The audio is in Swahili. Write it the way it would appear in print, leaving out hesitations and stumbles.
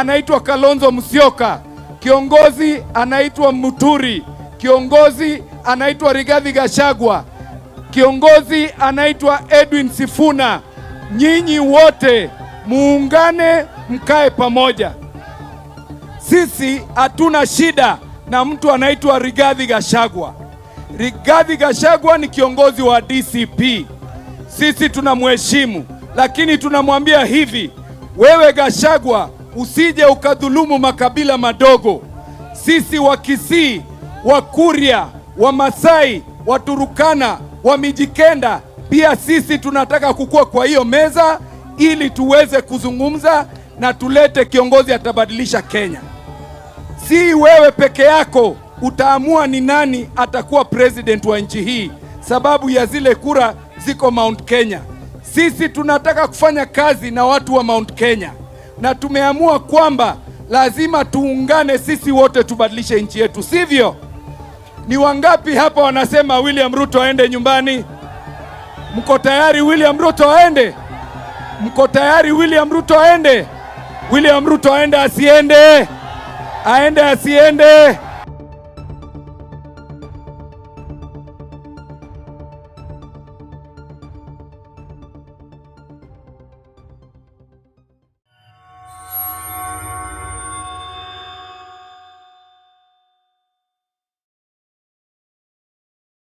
anaitwa Kalonzo Musyoka, kiongozi anaitwa Muturi, kiongozi anaitwa Rigathi Gachagua, kiongozi anaitwa Edwin Sifuna. Nyinyi wote muungane, mkae pamoja. Sisi hatuna shida na mtu anaitwa Rigathi Gachagua. Rigathi Gachagua ni kiongozi wa DCP. Sisi tunamheshimu, lakini tunamwambia hivi, wewe Gachagua, usije ukadhulumu makabila madogo. Sisi wa Kisii, wa Kuria, wa Masai, wa Turukana, wa Mijikenda, pia sisi tunataka kukua kwa hiyo meza ili tuweze kuzungumza na tulete kiongozi atabadilisha Kenya. Si wewe peke yako utaamua ni nani atakuwa president wa nchi hii, sababu ya zile kura ziko Mount Kenya. Sisi tunataka kufanya kazi na watu wa Mount Kenya, na tumeamua kwamba lazima tuungane sisi wote tubadilishe nchi yetu, sivyo? Ni wangapi hapa wanasema William Ruto aende nyumbani? Mko tayari William Ruto aende? Mko tayari William Ruto aende? William Ruto aende asiende? Aende asiende?